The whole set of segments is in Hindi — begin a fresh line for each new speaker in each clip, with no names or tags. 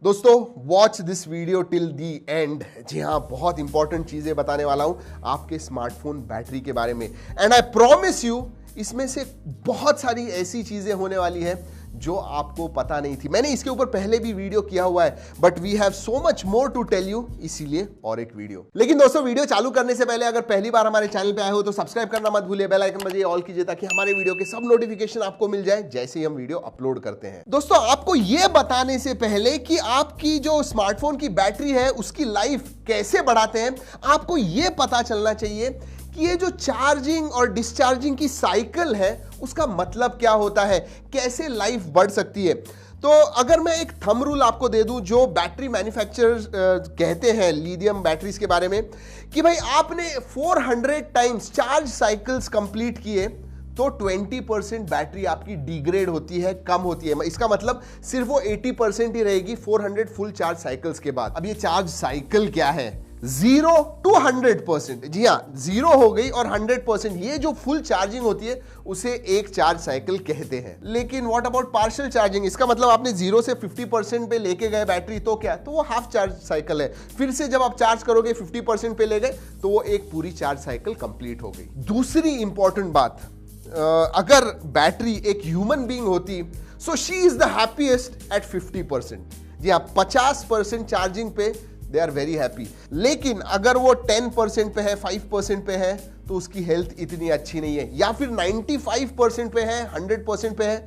दोस्तों watch this video till the end. जी हाँ, बहुत इंपॉर्टेंट चीजें बताने वाला हूं आपके स्मार्टफोन बैटरी के बारे में। एंड आई प्रॉमिस यू इसमें से बहुत सारी ऐसी चीजें होने वाली है जो आपको पता नहीं थी। मैंने इसके ऊपर पहले भी वीडियो किया हुआ है, but we have so much more to tell you, इसीलिए और एक वीडियो। लेकिन दोस्तों, वीडियो चालू करने से पहले अगर पहली बार हमारे चैनल पे आए हो तो सब्सक्राइब करना मत भूलिए, बेल आइकन बजाइए, ऑल कीजिए ताकि हमारे वीडियो के सब नोटिफिकेशन आपको मिल जाए जैसे ही हम वीडियो अपलोड करते हैं। दोस्तों, आपको यह बताने से पहले कि आपकी जो स्मार्टफोन की बैटरी है उसकी लाइफ कैसे बढ़ाते हैं, आपको यह पता चलना चाहिए कि ये जो चार्जिंग और डिस्चार्जिंग की साइकिल है उसका मतलब क्या होता है, कैसे लाइफ बढ़ सकती है। तो अगर मैं एक थंब रूल आपको दे दूं जो बैटरी मैन्युफैक्चरर्स कहते हैं लिथियम बैटरीज के बारे में, कि भाई आपने 400 टाइम्स चार्ज साइकिल्स कंप्लीट किए तो 20% बैटरी आपकी डिग्रेड होती है, कम होती है। इसका मतलब सिर्फ वो 80% ही रहेगी 400 फुल चार्ज साइकिल्स के बाद। अब ये चार्ज साइकिल क्या है? 0 to 100%। जी हाँ, 0 हो गई और 100%, ये जो फुल चार्जिंग होती है उसे एक चार्ज साइकिल कहते हैं। लेकिन व्हाट अबाउट पार्शियल चार्जिंग? इसका मतलब आपने 0 से 50% पे लेके गए बैटरी, तो क्या? तो वो हाफ चार्ज साइकिल है। फिर से जब आप चार्ज करोगे 50% पे ले गए तो वो एक पूरी चार्ज साइकिल कंप्लीट हो गई। दूसरी इंपॉर्टेंट बात, अगर बैटरी एक ह्यूमन बीइंग होती so she is the happiest at 50%। जी हाँ, 50% चार्जिंग पे दे आर वेरी हैप्पी। लेकिन अगर वो 10% पे है, 5% पे है, तो उसकी हेल्थ इतनी अच्छी नहीं है। या फिर 95% पे है, 100% पे है,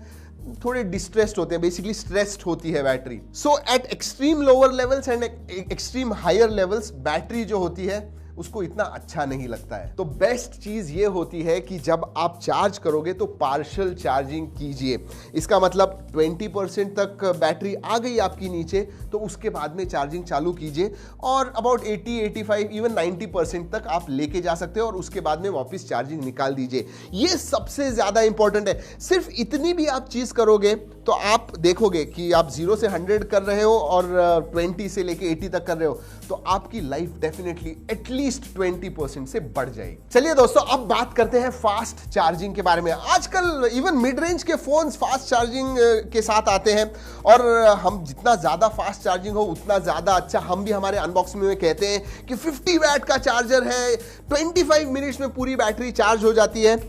थोड़े डिस्ट्रेस्ड होते हैं, बेसिकली स्ट्रेस्ड होती है battery. So at extreme lower levels and extreme higher levels battery जो होती है उसको इतना अच्छा नहीं लगता है। तो बेस्ट चीज ये होती है कि जब आप चार्ज करोगे तो पार्शियल चार्जिंग कीजिए। इसका मतलब 20% तक बैटरी आ गई आपकी नीचे तो उसके बाद में चार्जिंग चालू कीजिए, और अबाउट 80, 85, इवन 90% तक आप लेके जा सकते हो और उसके बाद में वापस चार्जिंग निकाल दीजिए। ये सबसे ज्यादा इंपॉर्टेंट है। सिर्फ इतनी भी आप चीज करोगे तो आप देखोगे कि आप 0 से 100 कर रहे हो और 20 से लेके 80 तक कर रहे हो, तो आपकी लाइफ डेफिनेटली एटलीस्ट 20% से बढ़ जाएगी। चलिए दोस्तों, अब बात करते हैं फास्ट चार्जिंग के बारे में। आजकल इवन मिड रेंज के फोन्स फास्ट चार्जिंग के साथ आते हैं, और हम जितना ज्यादा फास्ट चार्जिंग हो उतना ज्यादा अच्छा। हम भी हमारे अनबॉक्सिंग में कहते हैं कि 50 वैट का चार्जर है, 25 मिनट्स में पूरी बैटरी चार्ज हो जाती है।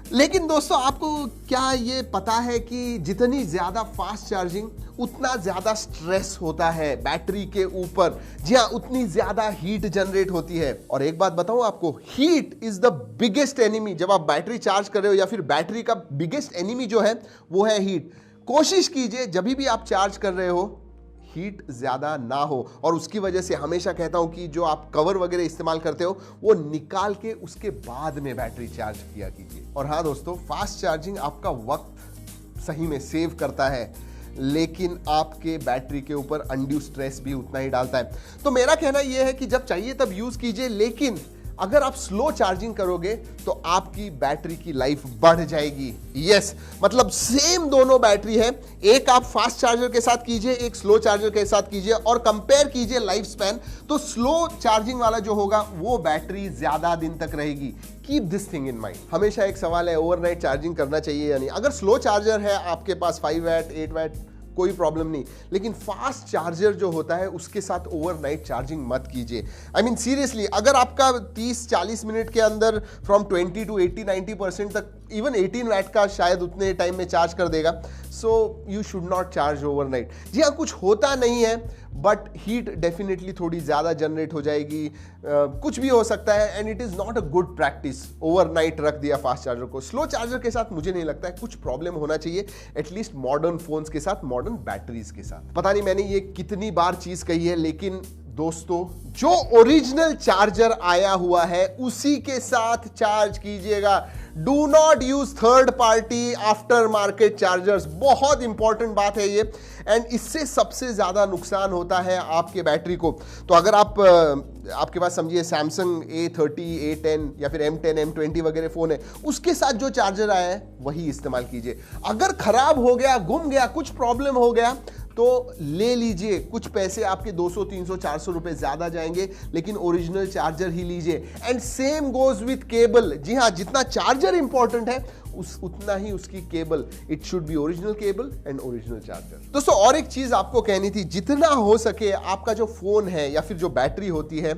लेकिन दोस्तों, आपको क्या ये पता है कि जितनी ज्यादा फास्ट चार्जिंग उतना ज्यादा स्ट्रेस होता है बैटरी के ऊपर। जी हाँ, उतनी ज्यादा हीट जनरेट होती है। और एक बात बताऊं आपको, heat is the biggest enemy. जब आप बैटरी चार्ज कर रहे हो या फिर बैटरी का बिगेस्ट एनिमी जो है वो है हीट। कोशिश कीजिए जब भी आप चार्ज कर रहे हो हीट ज्यादा ना हो, और उसकी वजह से हमेशा कहता हूं कि जो आप कवर वगैरह इस्तेमाल करते हो वो निकाल के उसके बाद में बैटरी चार्ज किया कीजिए। और हाँ दोस्तों, फास्ट चार्जिंग आपका वक्त सही में सेव करता है, लेकिन आपके बैटरी के ऊपर अनड्यू स्ट्रेस भी उतना ही डालता है। तो मेरा कहना यह है कि जब चाहिए तब यूज कीजिए, लेकिन अगर आप स्लो चार्जिंग करोगे तो आपकी बैटरी की लाइफ बढ़ जाएगी। यस, मतलब सेम दोनों बैटरी है, एक आप फास्ट चार्जर के साथ कीजिए, एक स्लो चार्जर के साथ कीजिए, और कंपेयर कीजिए लाइफ स्पैन, तो स्लो चार्जिंग वाला जो होगा वो बैटरी ज्यादा दिन तक रहेगी। Keep this thing in mind. हमेशा एक सवाल है, ओवरनाइट चार्जिंग करना चाहिए या नहीं। अगर स्लो चार्जर है आपके पास 5 वैट 8 वैट कोई प्रॉब्लम नहीं, लेकिन फास्ट चार्जर जो होता है उसके साथ ओवरनाइट चार्जिंग मत कीजिए। आई मीन सीरियसली, अगर आपका 30-40 मिनट के अंदर फ्रॉम 20 to 80-90% तक, इवन 18 वैट का शायद उतने टाइम में चार्ज कर देगा, so you should not charge overnight. जी हाँ, कुछ होता नहीं है, बट हीट डेफिनेटली थोड़ी ज्यादा जनरेट हो जाएगी, कुछ भी हो सकता है, and it is not a good practice overnight रख दिया फास्ट चार्जर को। स्लो चार्जर के साथ मुझे नहीं लगता है कुछ प्रॉब्लम होना चाहिए, एटलीस्ट मॉडर्न फोन्स के साथ, मॉडर्न बैटरीज के साथ। पता नहीं मैंने ये कितनी बार चीज कही है, लेकिन दोस्तों, जो ओरिजिनल चार्जर आया हुआ है उसी के साथ चार्ज कीजिएगा। Do not use third party after market chargers. बहुत इंपॉर्टेंट बात है ये, एंड इससे सबसे ज्यादा नुकसान होता है आपके बैटरी को। तो अगर आपके पास समझिए सैमसंग A30, A10 या फिर M10, M20 वगैरह फोन है, उसके साथ जो चार्जर आया है वही इस्तेमाल कीजिए। अगर खराब हो गया, गुम गया, कुछ प्रॉब्लम हो गया तो ले लीजिए, कुछ पैसे आपके 200, 300, 400 रुपए ज्यादा जाएंगे, लेकिन ओरिजिनल चार्जर ही लीजिए। And same goes with cable. जी हाँ, जितना चार्जर इंपॉर्टेंट है उतना ही उसकी cable, it should be original cable and original charger. दोस्तों और एक चीज आपको कहनी थी, जितना हो सके आपका जो फोन है या फिर जो बैटरी होती है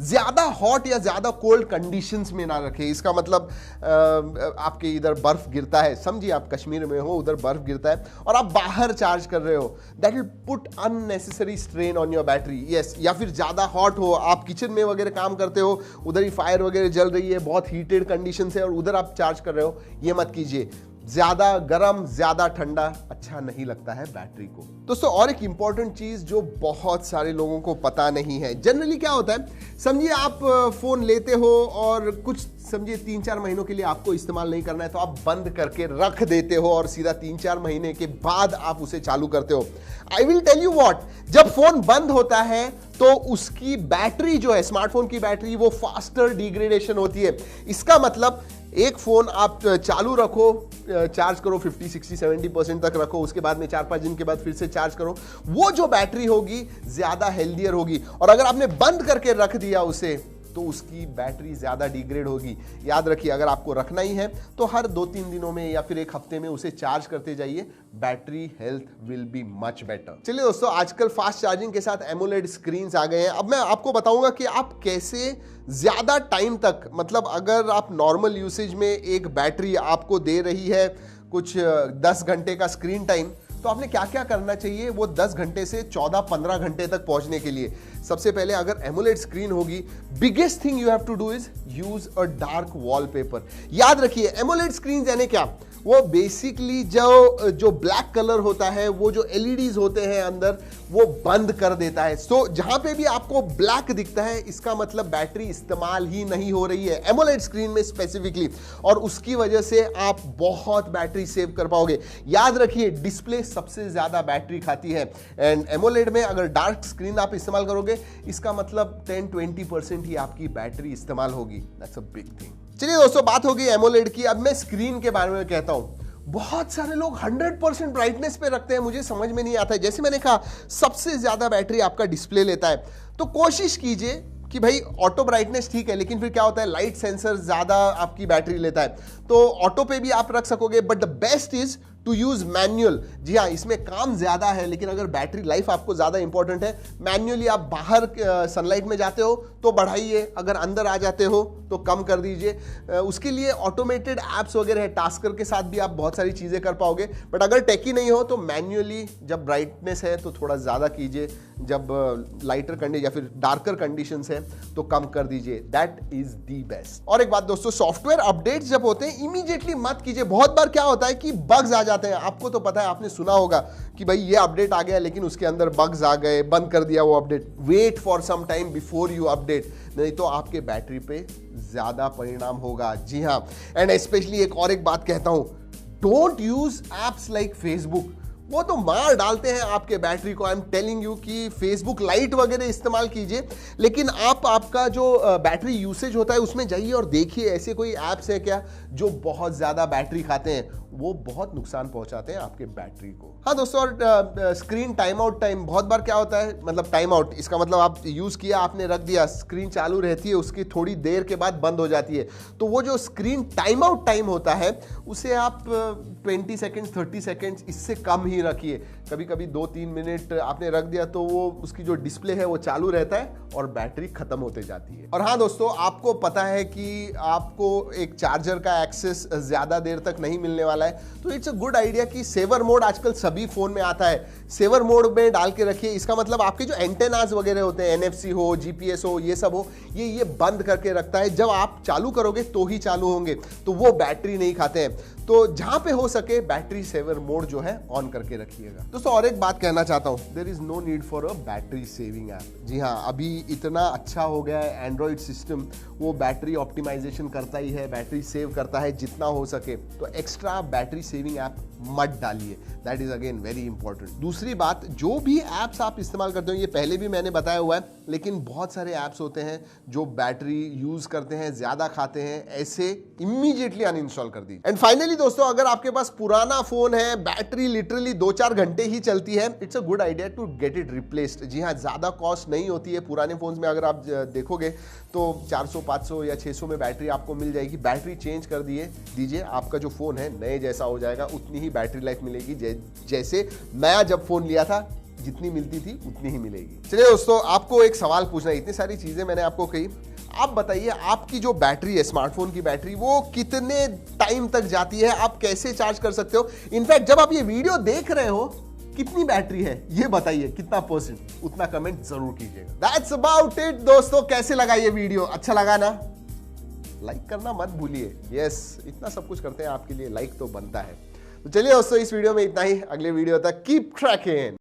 ज्यादा हॉट या ज्यादा कोल्ड कंडीशंस में ना रखें। इसका मतलब आपके इधर बर्फ गिरता है, समझिए आप कश्मीर में हो, उधर बर्फ गिरता है और आप बाहर चार्ज कर रहे हो, that will put unnecessary strain on your battery. Yes, या फिर ज्यादा हॉट हो, आप किचन में वगैरह काम करते हो, उधर ही फायर वगैरह जल रही है, बहुत हीटेड कंडीशन है और उधर आप चार्ज कर रहे हो, ये मत कीजिए। ज्यादा गर्म ज्यादा ठंडा अच्छा नहीं लगता है बैटरी को। दोस्तों और एक इंपॉर्टेंट चीज जो बहुत सारे लोगों को पता नहीं है, जनरली क्या होता है, समझिए आप फोन लेते हो और कुछ समझिए 3-4 महीनों के लिए आपको इस्तेमाल नहीं करना है तो आप बंद करके रख देते हो और सीधा 3-4 महीने के बाद आप उसे चालू करते हो। I will tell you what, जब फोन बंद होता है तो उसकी बैटरी जो है, स्मार्टफोन की बैटरी, वो फास्टर डिग्रेडेशन होती है। इसका मतलब एक फोन आप चालू रखो, चार्ज करो 50, 60, 70% तक रखो, उसके बाद में 4-5 दिन के बाद फिर से चार्ज करो, वो जो बैटरी होगी ज्यादा हेल्दियर होगी। और अगर आपने बंद करके रख दिया उसे तो उसकी बैटरी ज्यादा डिग्रेड होगी। याद रखिए, अगर आपको रखना ही है तो हर 2-3 दिनों में या फिर एक हफ्ते में उसे चार्ज करते जाइए, battery health will be much better. चलिए दोस्तों, आजकल फास्ट चार्जिंग के साथ एमोलेड स्क्रीन्स आ गए हैं। अब मैं आपको बताऊंगा कि आप कैसे ज्यादा टाइम तक, मतलब अगर आप नॉर्मल यूसेज में एक बैटरी आपको दे रही है कुछ 10 घंटे का स्क्रीन टाइम, तो आपने क्या क्या करना चाहिए वो 10 घंटे से 14-15 घंटे तक पहुंचने के लिए। सबसे पहले अगर एमोलेड स्क्रीन होगी, biggest thing you have to do is use a dark wallpaper. याद रखिए, एमोलेड स्क्रीन यानी क्या, वो बेसिकली जो ब्लैक कलर होता है, वो जो एलईडीज होते हैं अंदर, वो बंद कर देता है। सो जहां पे भी आपको ब्लैक दिखता है, इसका मतलब बैटरी इस्तेमाल ही नहीं हो रही है एमोलेड स्क्रीन में स्पेसिफिकली, और उसकी वजह से आप बहुत बैटरी सेव कर पाओगे। याद रखिए, डिस्प्ले सबसे ज्यादा बैटरी खाती है एंड एमोलेड में अगर डार्क स्क्रीन आप इस्तेमाल करोगे, इसका मतलब 10-20% ही आपकी बैटरी इस्तेमाल होगी। That's a big thing. चलिए दोस्तों, बात होगी एमोलेड की, अब मैं स्क्रीन के बारे में कहता हूं। बहुत सारे लोग 100% ब्राइटनेस पे रखते हैं, मुझे समझ में नहीं आता है। जैसे मैंने कहा, सबसे ज्यादा बैटरी आपका डिस्प्ले लेता है, तो कोशिश कीजिए कि भाई ऑटो ब्राइटनेस ठीक है, लेकिन फिर क्या होता है, लाइट सेंसर ज्यादा आपकी बैटरी लेता है, तो ऑटो पे भी आप रख सकोगे, but the best is to use manual. जी हाँ, इसमें काम ज्यादा है, लेकिन अगर बैटरी लाइफ आपको ज्यादा इंपॉर्टेंट है, मैन्युअली आप बाहर सनलाइट में जाते हो तो बढ़ाइए, अगर अंदर आ जाते हो तो कम कर दीजिए। उसके लिए ऑटोमेटेड एप्स वगैरह है, टास्कर के साथ भी आप बहुत सारी चीजें कर पाओगे। बट अगर टेकी नहीं हो तो मैन्युअली जब ब्राइटनेस है तो थोड़ा ज्यादा कीजिए, जब लाइटर कंडीशन या फिर डार्कर कंडीशंस है तो कम कर दीजिए। That is the best. और एक बात दोस्तों, सॉफ्टवेयर अपडेट्स जब होते हैं इमीडिएटली मत कीजिए। बहुत बार क्या होता है कि बग्स आ जाते हैं, आपको तो पता है, आपने सुना होगा कि भाई ये अपडेट आ गया लेकिन उसके अंदर बग्स आ गए, बंद कर दिया वो update. Wait for some time before you update, नहीं तो आपके बैटरी पे ज्यादा परिणाम होगा। जी हाँ, एंड स्पेशली एक बात कहता हूं, don't use apps like Facebook, वो तो मार डालते हैं आपके बैटरी को। आई एम टेलिंग यू कि फेसबुक लाइट वगैरह इस्तेमाल कीजिए, लेकिन आपका जो बैटरी यूसेज होता है उसमें जाइए और देखिए ऐसे कोई ऐप्स है क्या जो बहुत ज्यादा बैटरी खाते हैं, वो बहुत नुकसान पहुंचाते हैं आपके बैटरी को। हाँ दोस्तों, और स्क्रीन टाइम आउट टाइम, बहुत बार क्या होता है, मतलब टाइम आउट, इसका मतलब आप यूज किया, आपने रख दिया, स्क्रीन चालू रहती है, उसकी थोड़ी देर के बाद बंद हो जाती है, तो वो जो स्क्रीन टाइम आउट टाइम होता है उसे आप 20 सेकेंड्स 30 सेकेंड्स इससे कम ही रखिए। कभी कभी 2-3 मिनट आपने रख दिया तो वो उसकी जो डिस्प्ले है वो चालू रहता है और बैटरी खत्म होते जाती है। और हाँ दोस्तों, आपको पता है कि आपको एक चार्जर का एक्सेस ज्यादा देर तक नहीं मिलने वाला है, तो इट्स अ गुड आइडिया कि सेवर मोड आजकल सभी फोन में आता है, सेवर मोड में डाल के रखिए। इसका मतलब आपके जो एंटेनास वगैरह होते हैं, NFC हो, GPS हो, ये सब हो, ये बंद करके रखता है। जब आप चालू करोगे तो ही चालू होंगे, तो वो बैटरी नहीं खाते हैं। तो जहां पे हो सके बैटरी सेवर मोड जो है ऑन करके रखिएगा। दोस्तों और एक बात कहना चाहता हूं, there is no need for a battery saving app. जी हाँ, अभी इतना अच्छा हो गया है एंड्रॉइड सिस्टम, वो बैटरी ऑप्टिमाइजेशन करता ही है, बैटरी सेव करता है जितना हो सके, तो एक्स्ट्रा बैटरी सेविंग ऐप मत डालिए। That is again very important. दूसरी बात, जो भी एप्स आप इस्तेमाल करते हो, ये पहले भी मैंने बताया हुआ है, लेकिन बहुत सारे एप्स होते हैं जो बैटरी यूज करते हैं, ज्यादा खाते हैं, ऐसे इमीडिएटली अनइंस्टॉल कर दीजिए। एंड फाइनली दोस्तों, अगर आपके पास पुराना फोन है, बैटरी लिटरली 2-4 घंटे ही चलती है, it's a good idea to get it replaced. जी हाँ, ज्यादा कॉस्ट नहीं होती है। पुराने फोन्स में अगर आप देखोगे तो 400, 500 या 600 में बैटरी आपको मिल जाएगी। बैटरी चेंज कर दीजिए, आपका जो फोन है नए जैसा हो जाएगा, उतनी ही बैटरी लाइफ मिलेगी जैसे नया जब फोन लिया था जितनी मिलती थी उतनी ही मिलेगी। चलिए दोस्तों, आपको एक सवाल पूछना है। इतनी सारी चीजें मैंने आपको कही, आप बताइए आपकी जो बैटरी है, स्मार्टफोन की बैटरी, वो कितने टाइम तक जाती है? आप कैसे चार्ज कर सकते हो? इनफैक्ट जब आप ये वीडियो देख रहे हो, कितनी बैटरी है ये बताइए, कितना परसेंट, उतना कमेंट जरूर कीजिएगा। दैट्स अबाउट इट दोस्तों। कैसे लगा ये वीडियो? अच्छा लगा ना? लाइक करना मत भूलिए। यस, इतना सब कुछ करते हैं आपके लिए, लाइक तो बनता है। तो चलिए दोस्तों, इस वीडियो में इतना ही। अगले वीडियो तक कीप ट्रैकिंग।